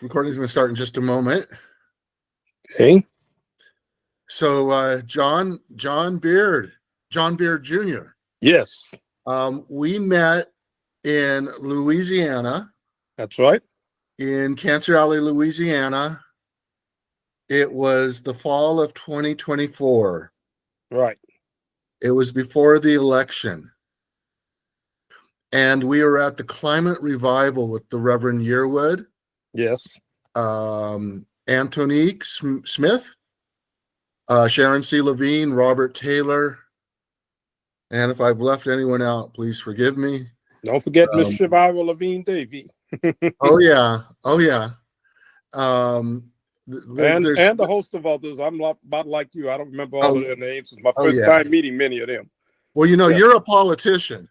Recording's going to start in just a moment. Okay. So, John Beard Jr. Yes, We met in Louisiana, that's right. in Cancer Alley, Louisiana. It was the fall of 2024. Right. It was before the election. And we were at the Climate Revival with the Reverend Yearwood, Yes. Antonique Smith, Sharon C. Levine, Robert Taylor. And if I've left anyone out, please forgive me. Don't forget Miss Um, Shivawa Levine Davy. oh yeah. Um, there's And the host of others. I'm about like you. I don't remember all oh of their names. It's my oh first yeah. time meeting many of them. Well, Yeah. you're a politician,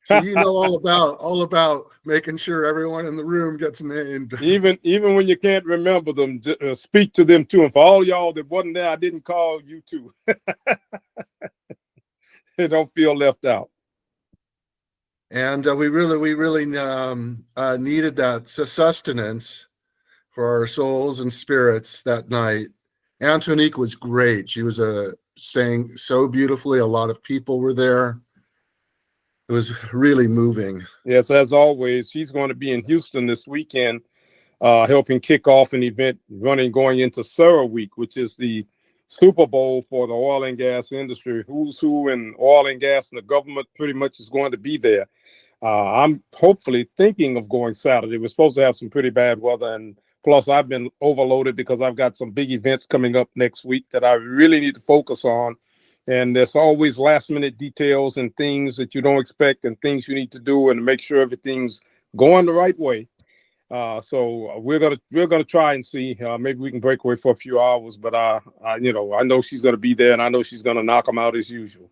so you know all about making sure everyone in the room gets named. Even when you can't remember them, speak to them too. And for all y'all that wasn't there, I didn't call you too. They don't feel left out. And we really needed that sustenance for our souls and spirits that night. Antonique was great. She was sang so beautifully. A lot of people were there. It was really moving. Yes, as always, she's going to be in Houston this weekend, helping kick off an event going into Surrey Week, which is the Super Bowl for the oil and gas industry. Who's who in oil and gas, and the government pretty much is going to be there. I'm hopefully thinking of going Saturday. We're supposed to have some pretty bad weather, and plus I've been overloaded because I've got some big events coming up next week that I really need to focus on. And there's always last minute details and things that you don't expect and things you need to do and make sure everything's going the right way. So we're gonna try and see. Maybe we can break away for a few hours, but I know she's gonna be there, and I know she's gonna knock them out as usual.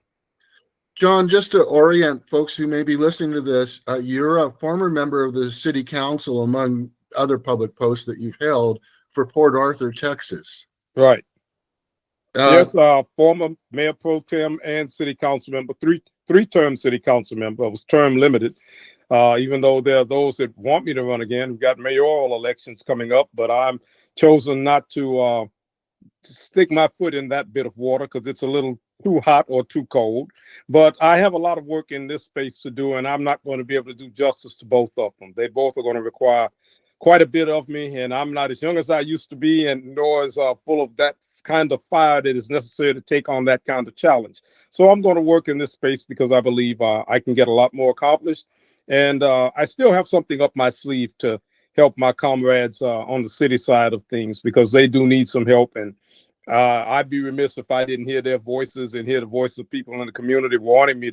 John, just to orient folks who may be listening to this, you're a former member of the city council, among other public posts that you've held, for Port Arthur, Texas. Right. Uh, Yes, former mayor pro tem and city council member, three-term city council member. I was term limited, even though there are those that want me to run again. We've got mayoral elections coming up, but I'm chosen not to stick my foot in that bit of water because it's a little too hot or too cold. But I have a lot of work in this space to do, and I'm not going to be able to do justice to both of them. They both are going to require quite a bit of me, and I'm not as young as I used to be, and nor as full of that kind of fire that is necessary to take on that kind of challenge. So I'm going to work in this space because I believe I can get a lot more accomplished, and I still have something up my sleeve to help my comrades on the city side of things because they do need some help. And I'd be remiss if I didn't hear their voices and hear the voice of people in the community wanting me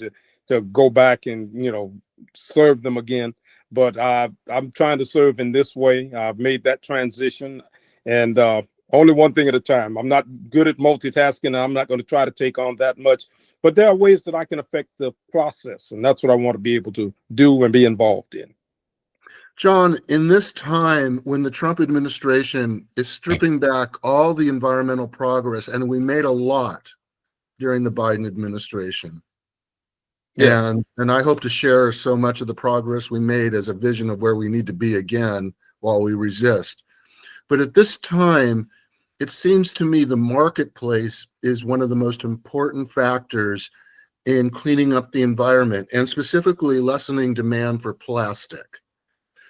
to go back and serve them again. But I'm trying to serve in this way. I've made that transition, and only one thing at a time. I'm not good at multitasking, and I'm not going to try to take on that much. But there are ways that I can affect the process, and that's what I want to be able to do and be involved in. John, in this time when the Trump administration is stripping back all the environmental progress, and we made a lot during the Biden administration. Yes. And I hope to share so much of the progress we made as a vision of where we need to be again while we resist. But at this time, it seems to me the marketplace is one of the most important factors in cleaning up the environment and specifically lessening demand for plastic.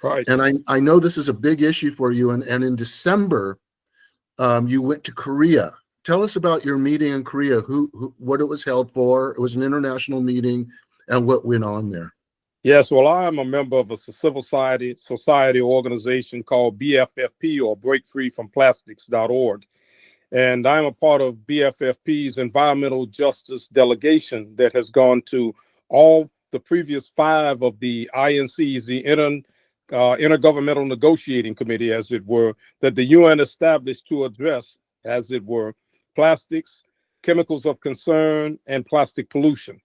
Right. And I know this is a big issue for you. And in December, you went to Korea. Tell us about your meeting in Korea, what it was held for. It was an international meeting, and what went on there. Yes, well, I am a member of a civil society organization called BFFP, or Break Free from Plastics.org. And I'm a part of BFFP's environmental justice delegation that has gone to all the previous 5 of the INCs, the Intergovernmental Negotiating Committee, as it were, that the UN established to address, as it were, plastics, chemicals of concern, and plastic pollution.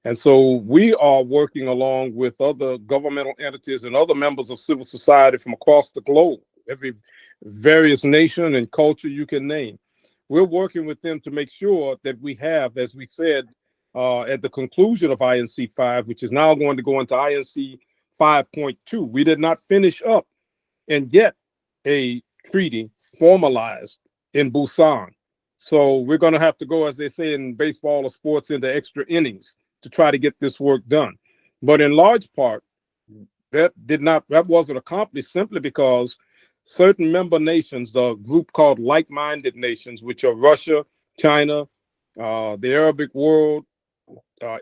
And so we are working along with other governmental entities and other members of civil society from across the globe, every various nation and culture you can name. We're working with them to make sure that we have, as we said, at the conclusion of INC 5, which is now going to go into INC 5.2. We did not finish up and get a treaty formalized in Busan. So we're going to have to go, as they say in baseball or sports, into extra innings to try to get this work done. But in large part, that wasn't accomplished simply because certain member nations, a group called like-minded nations, which are Russia, China, the Arabic world,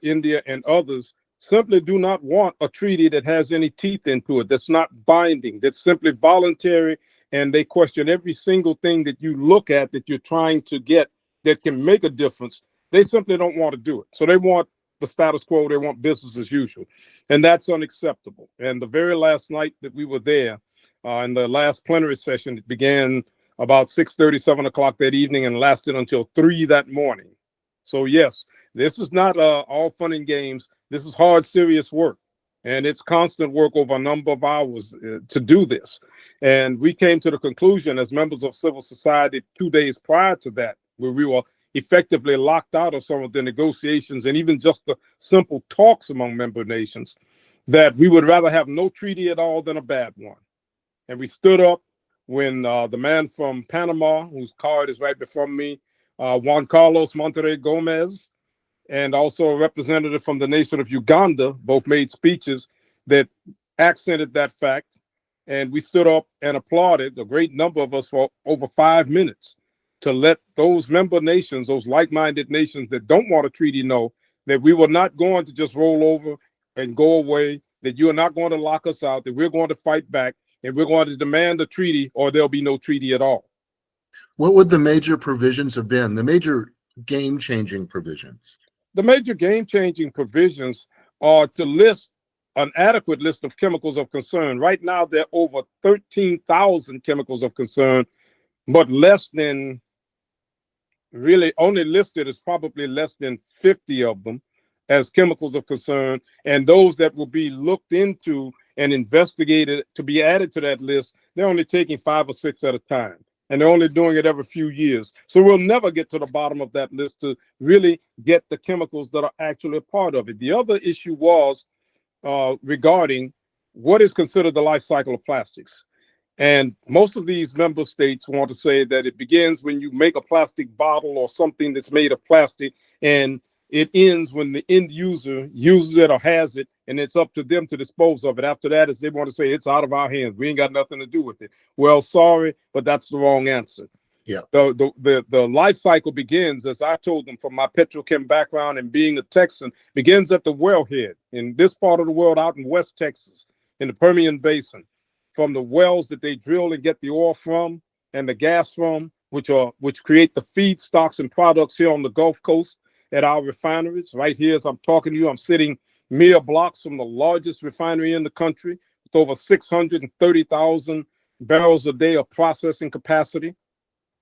India, and others, simply do not want a treaty that has any teeth into it, that's not binding, that's simply voluntary, and they question every single thing that you look at that you're trying to get that can make a difference. They simply don't want to do it. So they want the status quo, they want business as usual, and that's unacceptable. And the very last night that we were there, in the last plenary session, it began about 6:30, 7 o'clock that evening and lasted until 3 that morning. So yes, this is not all fun and games. This is hard, serious work. And it's constant work over a number of hours to do this. And we came to the conclusion as members of civil society 2 days prior to that, where we were effectively locked out of some of the negotiations and even just the simple talks among member nations, that we would rather have no treaty at all than a bad one. And we stood up when the man from Panama, whose card is right before me, Juan Carlos Monterrey Gomez, and also a representative from the nation of Uganda, both made speeches that accented that fact. And we stood up and applauded, a great number of us, for over 5 minutes to let those member nations, those like-minded nations that don't want a treaty, know that we were not going to just roll over and go away, that you are not going to lock us out, that we're going to fight back, and we're going to demand a treaty or there'll be no treaty at all. What would the major provisions have been, the major game-changing provisions? The major game-changing provisions are to list an adequate list of chemicals of concern. Right now, there are over 13,000 chemicals of concern, but less than, really only listed is probably less than 50 of them as chemicals of concern. And those that will be looked into and investigated to be added to that list, they're only taking 5 or 6 at a time. And they're only doing it every few years. So we'll never get to the bottom of that list to really get the chemicals that are actually a part of it. The other issue was regarding what is considered the life cycle of plastics. And most of these member states want to say that it begins when you make a plastic bottle or something that's made of plastic, and it ends when the end user uses it or has it, and it's up to them to dispose of it. After that, as they want to say, it's out of our hands. We ain't got nothing to do with it. Well, sorry, but that's the wrong answer. Yeah. The life cycle begins, as I told them from my petrochem background and being a Texan, begins at the wellhead in this part of the world, out in West Texas, in the Permian Basin, from the wells that they drill and get the oil from and the gas from, which create the feedstocks and products here on the Gulf Coast at our refineries. Right here, as I'm talking to you, I'm sitting mere blocks from the largest refinery in the country with over 630,000 barrels a day of processing capacity.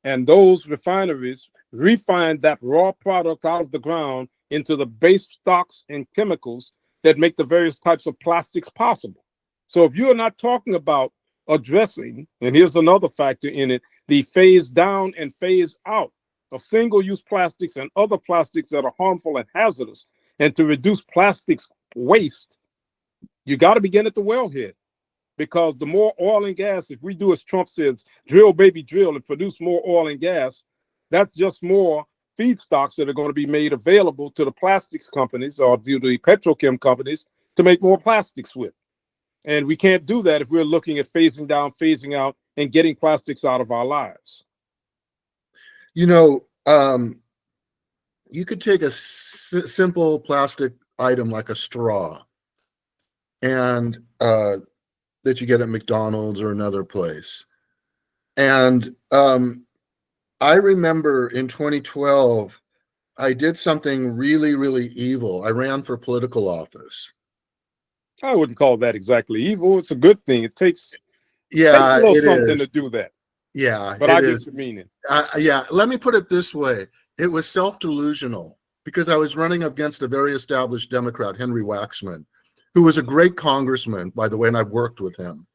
And those refineries refine that raw product out of the ground into the base stocks and chemicals that make the various types of plastics possible. So if you are not talking about addressing, and here's another factor in it, the phase down and phase out of single-use plastics and other plastics that are harmful and hazardous, and to reduce plastics waste, you got to begin at the wellhead. Because the more oil and gas, if we do as Trump says, drill, baby, drill, and produce more oil and gas, that's just more feedstocks that are going to be made available to the plastics companies or to the petrochem companies to make more plastics with. And we can't do that if we're looking at phasing down, phasing out, and getting plastics out of our lives. You know, you could take a simple plastic item like a straw, and that you get at McDonald's or another place. And I remember in 2012, I did something really, really evil. I ran for political office. I wouldn't call that exactly evil. It's a good thing. It takes a Yeah, little it something is. to do that. Yeah, But it I get is. the meaning. Yeah, let me put it this way. It was self-delusional because I was running against a very established Democrat, Henry Waxman, who was a great congressman, by the way, and I've worked with him.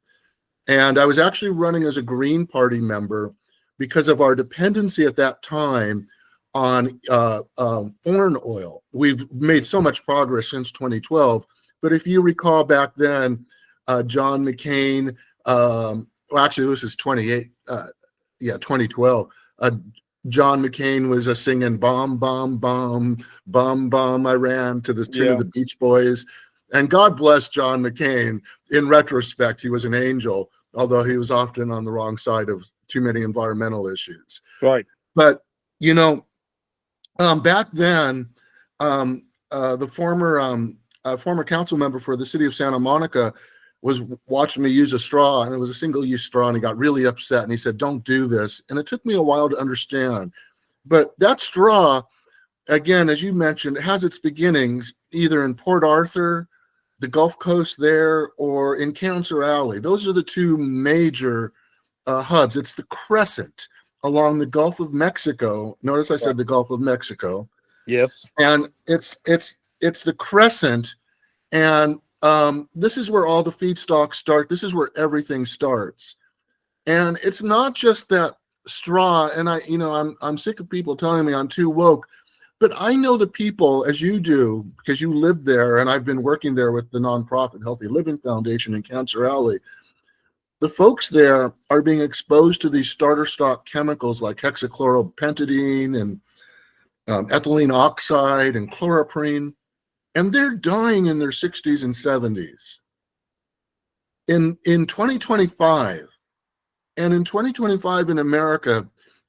And I was actually running as a Green Party member because of our dependency at that time on foreign oil. We've made so much progress since 2012. But if you recall back then, John McCain well, actually, this is 2012. John McCain was singing "Bomb, Bomb, Bomb, Bomb, Bomb." I ran to the tune of the Beach Boys, and God bless John McCain. In retrospect, he was an angel, although he was often on the wrong side of too many environmental issues. Right. But back then, the former council member for the city of Santa Monica was watching me use a straw, and it was a single-use straw, and he got really upset, and he said, "Don't do this." And it took me a while to understand. But that straw, again, as you mentioned, it has its beginnings either in Port Arthur, the Gulf Coast there, or in Cancer Alley. Those are the two major hubs. It's the crescent along the Gulf of Mexico. Notice I said the Gulf of Mexico. Yes. And it's the crescent, and this is where all the feedstocks start. This is where everything starts. And it's not just that straw. And I'm sick of people telling me I'm too woke, but I know the people, as you do, because you live there, and I've been working there with the nonprofit Healthy Living Foundation in Cancer Alley. The folks there are being exposed to these starter stock chemicals like hexachloropentadine and ethylene oxide and chloroprene, and they're dying in their 60s and 70s. In 2025, and in 2025 in America,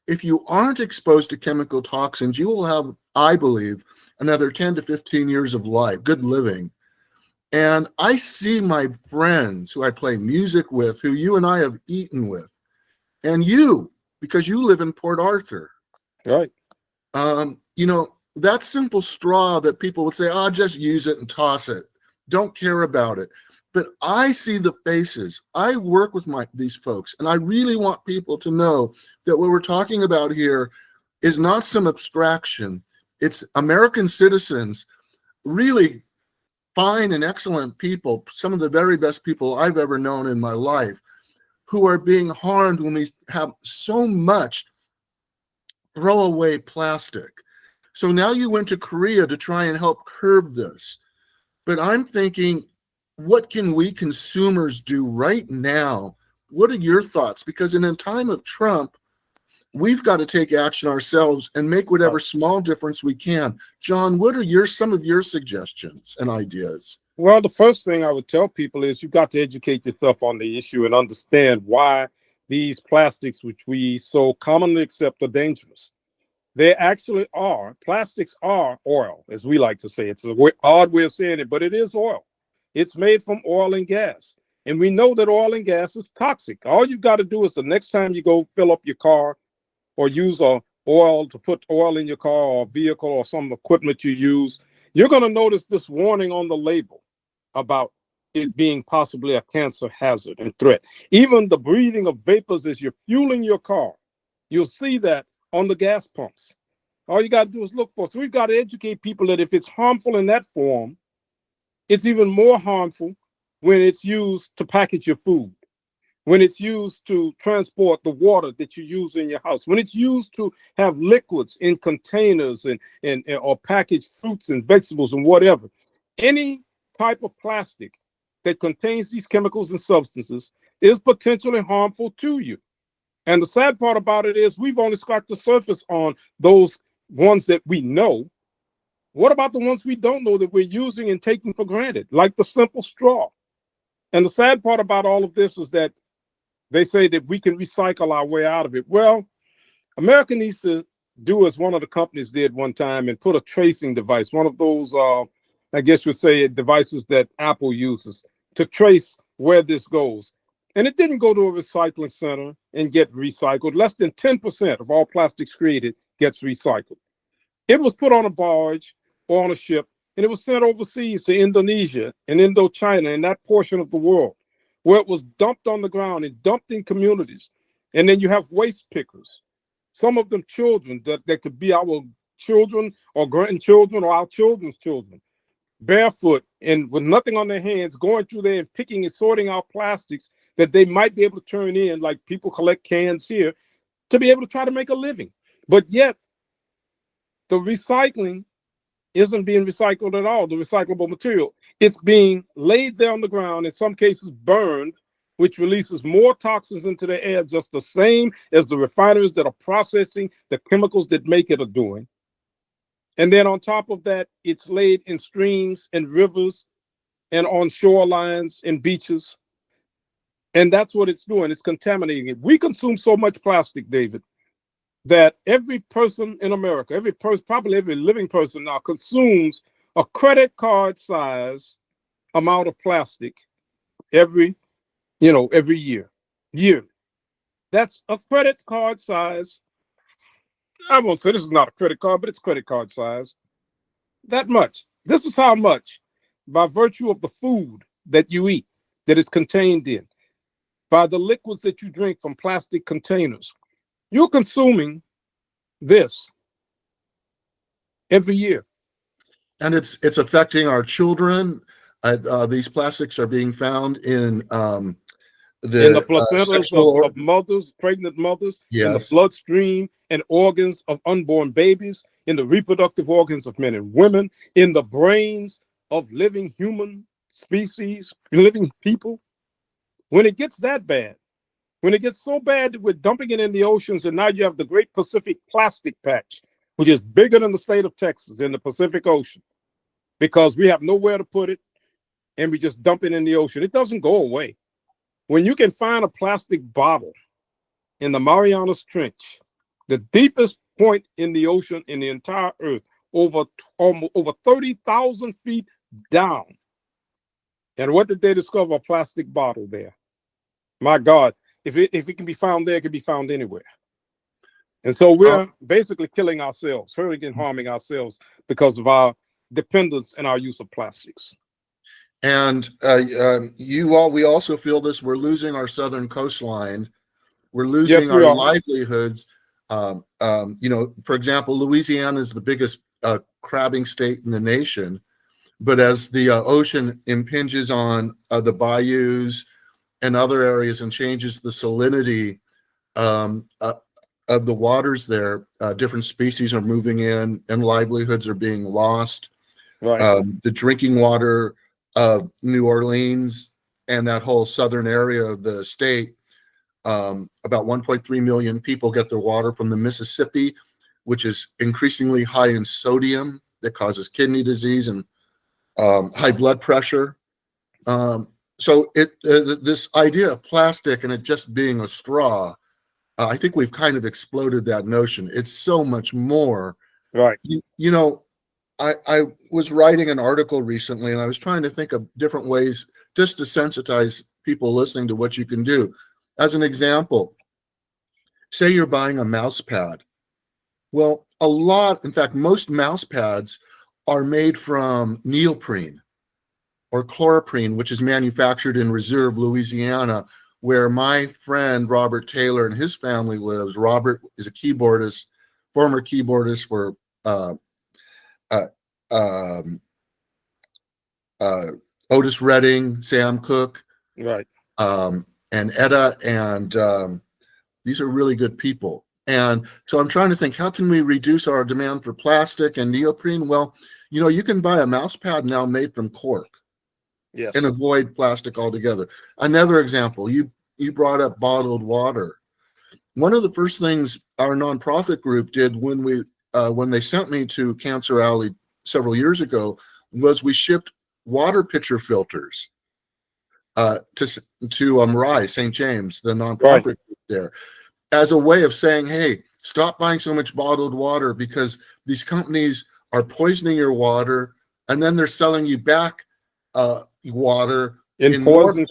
if you aren't exposed to chemical toxins, you will have, I believe, another 10 to 15 years of life, good living. And I see my friends who I play music with, who you and I have eaten with, and you, because you live in Port Arthur. Right. That simple straw that people would say, "Oh, just use it and toss it. Don't care about it." But I see the faces. I work with these folks, and I really want people to know that what we're talking about here is not some abstraction. It's American citizens, really fine and excellent people, some of the very best people I've ever known in my life, who are being harmed when we have so much throwaway plastic. So now you went to Korea to try and help curb this. But I'm thinking, what can we consumers do right now? What are your thoughts? Because in a time of Trump, we've got to take action ourselves and make whatever small difference we can. John, what are some of your suggestions and ideas? Well, the first thing I would tell people is you've got to educate yourself on the issue and understand why these plastics, which we so commonly accept, are dangerous. They actually are. Plastics are oil, as we like to say. It's an odd way of saying it, but it is oil. It's made from oil and gas. And we know that oil and gas is toxic. All you've got to do is the next time you go fill up your car or use oil to put oil in your car or vehicle or some equipment you use, you're going to notice this warning on the label about it being possibly a cancer hazard and threat. Even the breathing of vapors as you're fueling your car, you'll see that on the gas pumps. All you got to do is look for it. So we've got to educate people that if it's harmful in that form, it's even more harmful when it's used to package your food, when it's used to transport the water that you use in your house, when it's used to have liquids in containers and or package fruits and vegetables and whatever. Any type of plastic that contains these chemicals and substances is potentially harmful to you. And the sad part about it is we've only scratched the surface on those ones that we know. What about the ones we don't know that we're using and taking for granted, like the simple straw? And the sad part about all of this is that they say that we can recycle our way out of it. Well, America needs to do as one of the companies did one time and put a tracing device, one of those, I guess you'd say, devices that Apple uses to trace where this goes. And it didn't go to a recycling center and get recycled. Less than 10% of all plastics created gets recycled. It was put on a barge or on a ship, and it was sent overseas to Indonesia and Indochina and that portion of the world where it was dumped on the ground and dumped in communities. And then you have waste pickers, some of them children that could be our children or grandchildren or our children's children, barefoot and with nothing on their hands, going through there and picking and sorting out plastics that they might be able to turn in, like people collect cans here, to be able to try to make a living. But yet, the recycling isn't being recycled at all, the recyclable material. It's being laid there on the ground, in some cases burned, which releases more toxins into the air, just the same as the refineries that are processing the chemicals that make it are doing. And then on top of that, it's laid in streams and rivers and on shorelines and beaches. And that's what it's doing. It's contaminating it. We consume so much plastic, David, that every person in America, every person, probably every living person now consumes a credit card size amount of plastic every, every year. That's a credit card size. I won't say this is not a credit card, but it's credit card size. That much. This is how much, by virtue of the food that you eat, that is contained in, by the liquids that you drink from plastic containers. You're consuming this every year. And it's affecting our children. These plastics are being found in the placentas of mothers, pregnant mothers, yes, in the bloodstream and organs of unborn babies, in the reproductive organs of men and women, in the brains of living human species, living people. When it gets that bad, when it gets so bad that we're dumping it in the oceans, and now you have the Great Pacific Plastic Patch, which is bigger than the state of Texas in the Pacific Ocean, because we have nowhere to put it, and we just dump it in the ocean. It doesn't go away. When you can find a plastic bottle in the Marianas Trench, the deepest point in the ocean in the entire earth, over 30,000 feet down. And what did they discover? A plastic bottle there. My God, if it can be found there, it can be found anywhere. And so we're basically killing ourselves, hurting and harming ourselves because of our dependence and our use of plastics. And we also feel this. We're losing our southern coastline. We're losing our livelihoods. For example, Louisiana is the biggest crabbing state in the nation. But as the ocean impinges on the bayous and other areas and changes the salinity of the waters there, different species are moving in and livelihoods are being lost. Right. The drinking water of New Orleans and that whole southern area of the state, about 1.3 million people get their water from the Mississippi, which is increasingly high in sodium that causes kidney disease and high blood pressure. So this idea of plastic and it just being a straw, I think we've kind of exploded that notion. It's so much more. Right. I was writing an article recently and I was trying to think of different ways just to sensitize people listening to what you can do. As an example, say you're buying a mouse pad. Well, in fact, most mouse pads are made from neoprene or chloroprene, which is manufactured in Reserve, Louisiana, where my friend Robert Taylor and his family lives. Robert is a keyboardist, former keyboardist for Otis Redding, Sam Cooke, right, and Etta, and these are really good people. And so I'm trying to think, how can we reduce our demand for plastic and neoprene? Well, you can buy a mouse pad now made from cork. Yes. And avoid plastic altogether. Another example, you brought up bottled water. One of the first things our nonprofit group did when they sent me to Cancer Alley several years ago was we shipped water pitcher filters to Rise, St. James, the nonprofit group there, as a way of saying, hey, stop buying so much bottled water because these companies are poisoning your water and then they're selling you back water in poison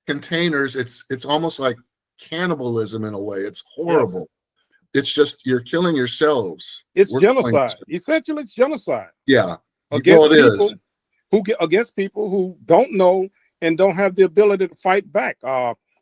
containers. It's almost like cannibalism in a way. It's horrible. Yes. It's just you're killing yourselves. It's genocide. Essentially, it's genocide. Yeah. Against people who don't know and don't have the ability to fight back.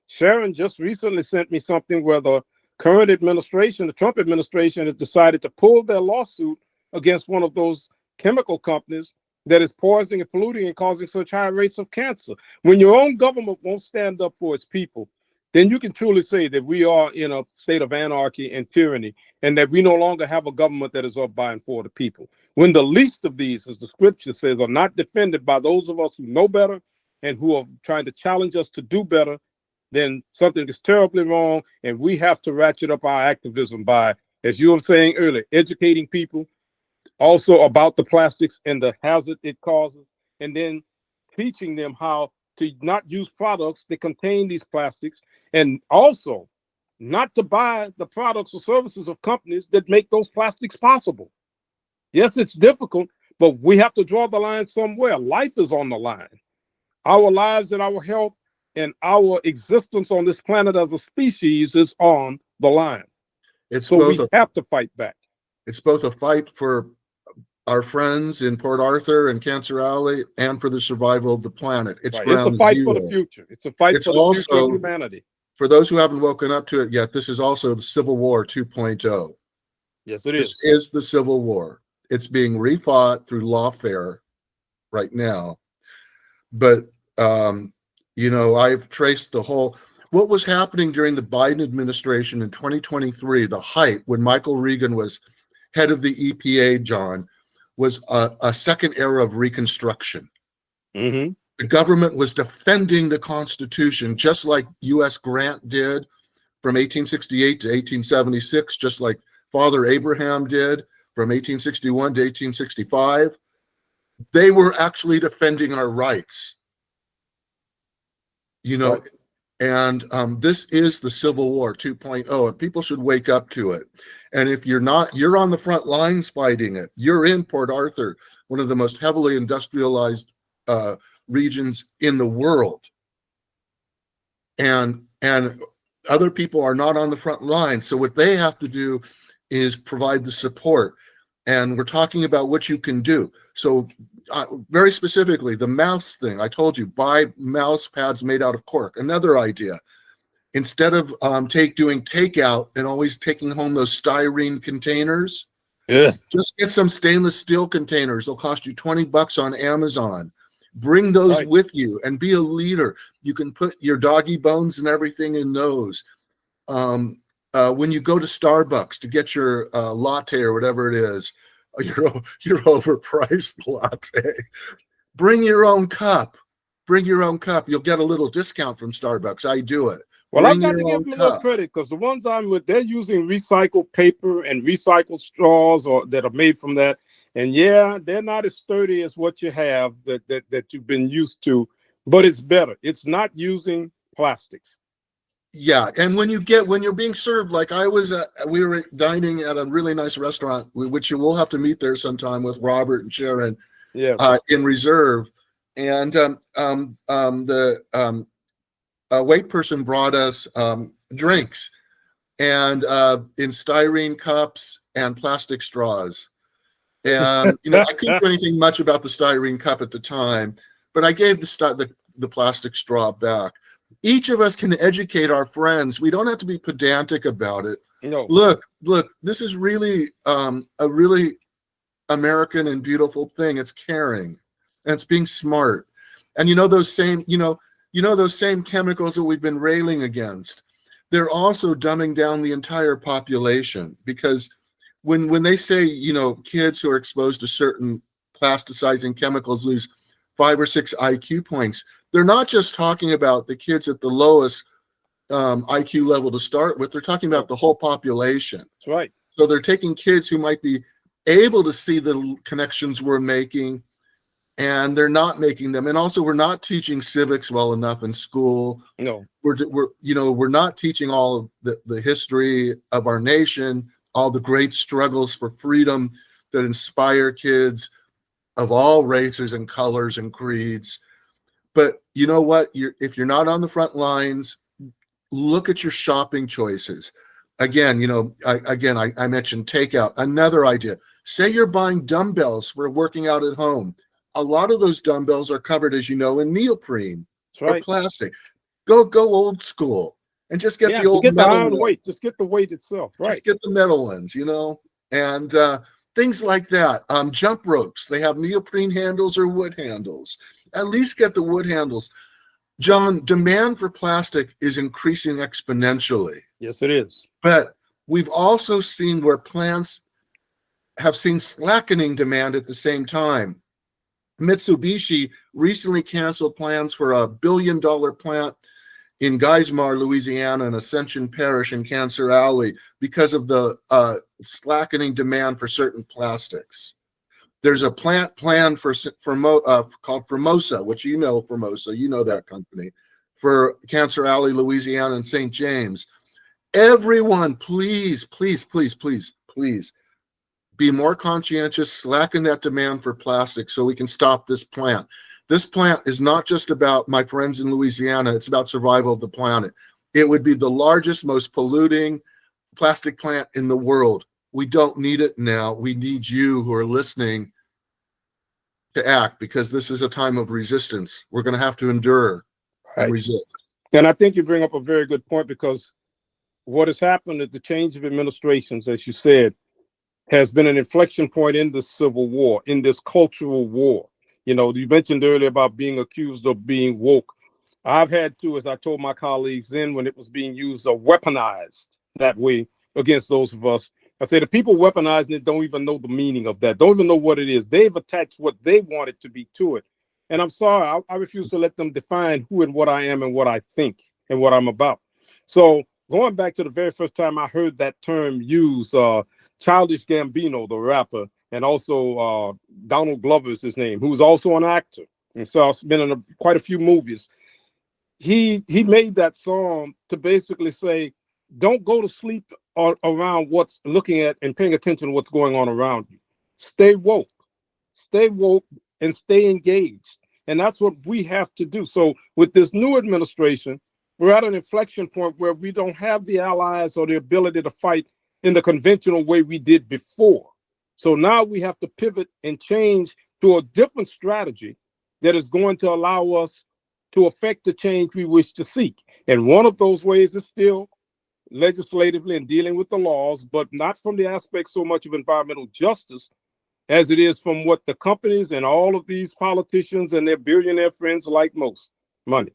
Sharon just recently sent me something where the current administration, the Trump administration, has decided to pull their lawsuit against one of those chemical companies that is poisoning and polluting and causing such high rates of cancer. When your own government won't stand up for its people, then you can truly say that we are in a state of anarchy and tyranny, and that we no longer have a government that is up by and for the people. When the least of these, as the scripture says, are not defended by those of us who know better and who are trying to challenge us to do better then something is terribly wrong, and we have to ratchet up our activism by, as you were saying earlier, educating people also about the plastics and the hazard it causes, and then teaching them how to not use products that contain these plastics, and also not to buy the products or services of companies that make those plastics possible. Yes, it's difficult, but we have to draw the line somewhere. Life is on the line. Our lives and our health and our existence on this planet as a species is on the line. It's So both we a have to fight back. it's both a fight for our friends in Port Arthur and Cancer Alley and for the survival of the planet. It's Right. It's a ground fight for the zero. future. It's a fight It's for the future of also, humanity. for those who haven't woken up to it yet, this is also the Civil War 2.0. Yes, it This is. is the Civil War. It's being refought through lawfare right now. But, I've traced what was happening during the Biden administration in 2023, the height when Michael Regan was head of the EPA, John, was a second era of Reconstruction. Mm-hmm. The government was defending the Constitution, just like U.S. Grant did from 1868 to 1876, just like Father Abraham did from 1861 to 1865. They were actually defending our rights, Right. and this is the Civil War 2.0, and people should wake up to it. And if you're not, you're on the front lines fighting it. You're in Port Arthur, one of the most heavily industrialized regions in the world. And other people are not on the front lines. So what they have to do is provide the support. And we're talking about what you can do. So very specifically, the mouse thing, I told you, buy mouse pads made out of cork. Another idea, instead of doing takeout and always taking home those styrene containers, Yeah. just get some stainless steel containers. They'll cost you $20 on Amazon. Bring those Right. with you and be a leader. You can put your doggy bones and everything in those. When you go to Starbucks to get your latte or whatever it is, your overpriced latte, bring your own cup. Bring your own cup. You'll get a little discount from Starbucks. I do it. Well, I've Bring got your to give own them a little cup. credit because the ones I'm with, they're using recycled paper and recycled straws or that are made from that. And yeah, they're not as sturdy as what you have that you've been used to, but it's better. It's not using plastics. Yeah, and when you're being served, like we were dining at a really nice restaurant, which you will have to meet there sometime with Robert and Sharon, Yes. in Reserve, and the wait person brought us drinks, and in styrene cups and plastic straws. And I couldn't do anything much about the styrene cup at the time, but I gave the plastic straw back. Each of us can educate our friends. We don't have to be pedantic about it. No. Look, this is really a really American and beautiful thing. It's caring and it's being smart. And those same chemicals that we've been railing against, they're also dumbing down the entire population, because when they say, kids who are exposed to certain plasticizing chemicals lose 5 or 6 IQ points, they're not just talking about the kids at the lowest IQ level to start with. They're talking about the whole population. That's right. So they're taking kids who might be able to see the connections we're making, and they're not making them. And also, we're not teaching civics well enough in school. No. We're not teaching all of the history of our nation, all the great struggles for freedom that inspire kids of all races and colors and creeds. But you know what? If you're not on the front lines, look at your shopping choices. Again, I mentioned takeout. Another idea. Say you're buying dumbbells for working out at home. A lot of those dumbbells are covered, as you know, in neoprene or plastic. Go old school and just get the old metal ones. Weight. Just get the weight itself. Right. Just get the metal ones, and things like that. Jump ropes. They have neoprene handles or wood handles. At least get the wood handles. John, demand for plastic is increasing exponentially. Yes, it is. But we've also seen where plants have seen slackening demand at the same time. Mitsubishi recently canceled plans for $1 billion plant in Geismar, Louisiana, and Ascension Parish in Cancer Alley because of the slackening demand for certain plastics. There's a plant planned called Formosa, which you know Formosa, you know that company, for Cancer Alley, Louisiana, and St. James. Everyone, please, please, please, please, please be more conscientious, slacken that demand for plastic so we can stop this plant. This plant is not just about my friends in Louisiana, it's about survival of the planet. It would be the largest, most polluting plastic plant in the world. We don't need it now. We need you who are listening to act, because this is a time of resistance. We're going to have to endure and resist. And I think you bring up a very good point, because what has happened is the change of administrations, as you said, has been an inflection point in the Civil War, in this cultural war. You know, you mentioned earlier about being accused of being woke. I've had to, as I told my colleagues then when it was being used or weaponized that way against those of us, I say the people weaponizing it don't even know the meaning of that, don't even know what it is. They've attached what they want it to be to it. And I'm sorry, I refuse to let them define who and what I am and what I think and what I'm about. So going back to the very first time I heard that term used, Childish Gambino, the rapper, and also Donald Glover is his name, who's also an actor. And so I've been in quite a few movies. He made that song to basically say, don't go to sleep around what's looking at and paying attention to what's going on around you. Stay woke and stay engaged. And that's what we have to do. So with this new administration, we're at an inflection point where we don't have the allies or the ability to fight in the conventional way we did before. So now we have to pivot and change to a different strategy that is going to allow us to affect the change we wish to seek. And one of those ways is still legislatively and dealing with the laws, but not from the aspect so much of environmental justice as it is from what the companies and all of these politicians and their billionaire friends like most: money.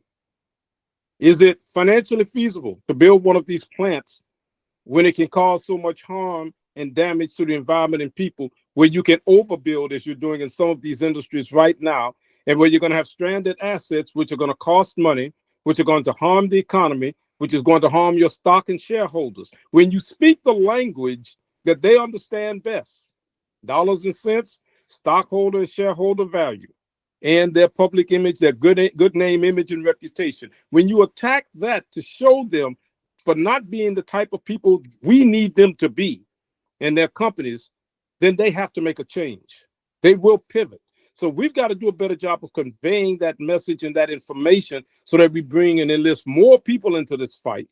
Is it financially feasible to build one of these plants when it can cause so much harm and damage to the environment and people, where you can overbuild as you're doing in some of these industries right now, and where you're going to have stranded assets, which are going to cost money, which are going to harm the economy, which is going to harm your stock and shareholders? When you speak the language that they understand best, dollars and cents, stockholder and shareholder value, and their public image, their good name, image, and reputation, when you attack that to show them for not being the type of people we need them to be in their companies, then they have to make a change. They will pivot. So we've got to do a better job of conveying that message and that information so that we bring and enlist more people into this fight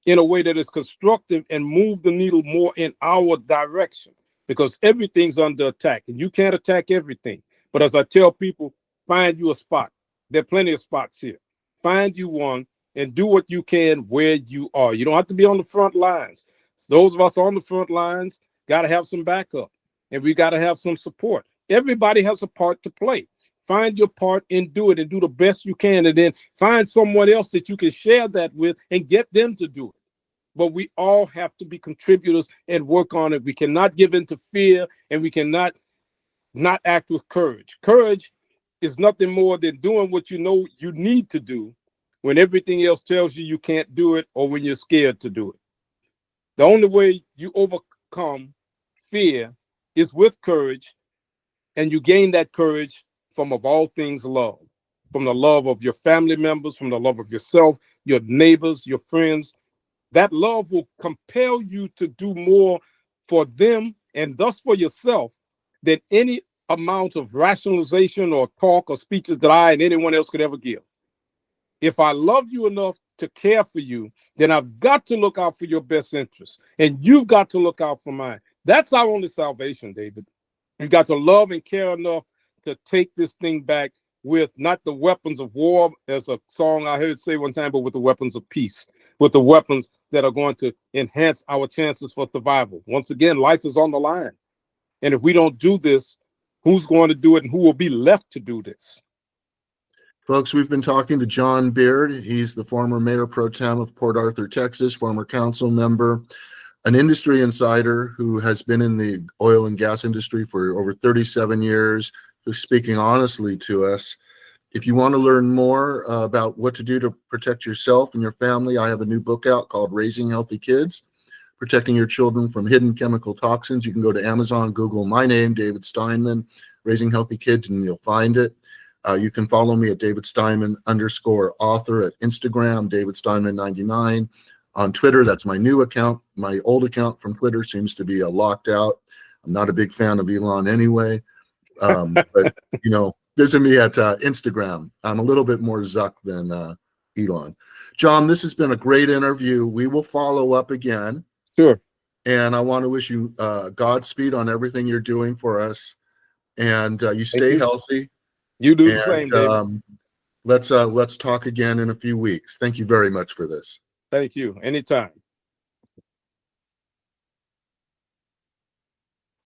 in a way that is constructive and move the needle more in our direction, because everything's under attack and you can't attack everything. But as I tell people, find you a spot. There are plenty of spots here. Find you one and do what you can where you are. You don't have to be on the front lines. So those of us on the front lines got to have some backup, and we got to have some support. Everybody has a part to play. Find your part and do it, and do the best you can, and then find someone else that you can share that with and get them to do it. But we all have to be contributors and work on it. We cannot give in to fear, and we cannot not act with courage. Courage is nothing more than doing what you know you need to do when everything else tells you you can't do it, or when you're scared to do it. The only way you overcome fear is with courage, and you gain that courage from, of all things, love. From the love of your family members, from the love of yourself, your neighbors, your friends. That love will compel you to do more for them and thus for yourself than any amount of rationalization or talk or speeches that I and anyone else could ever give. If I love you enough to care for you, then I've got to look out for your best interests, and you've got to look out for mine. That's our only salvation, David. You've got to love and care enough to take this thing back with not the weapons of war, as a song I heard say one time, but with the weapons of peace, with the weapons that are going to enhance our chances for survival. Once again, life is on the line. And if we don't do this, who's going to do it, and who will be left to do this? Folks, we've been talking to John Beard. He's the former mayor pro tem of Port Arthur, Texas, former council member, an industry insider who has been in the oil and gas industry for over 37 years, who's speaking honestly to us. If you want to learn more about what to do to protect yourself and your family, I have a new book out called Raising Healthy Kids, Protecting Your Children from Hidden Chemical Toxins. You can go to Amazon, Google my name, David Steinman, Raising Healthy Kids, and you'll find it. You can follow me at David Steinman _author at Instagram, David Steinman 99. On Twitter, that's my new account. My old account from Twitter seems to be locked out. I'm not a big fan of Elon anyway. But, you know, visit me at Instagram. I'm a little bit more Zuck than Elon. John, this has been a great interview. We will follow up again. Sure. And I want to wish you Godspeed on everything you're doing for us. And you stay healthy. You do the same, David. Let's talk again in a few weeks. Thank you very much for this. Thank you. Anytime.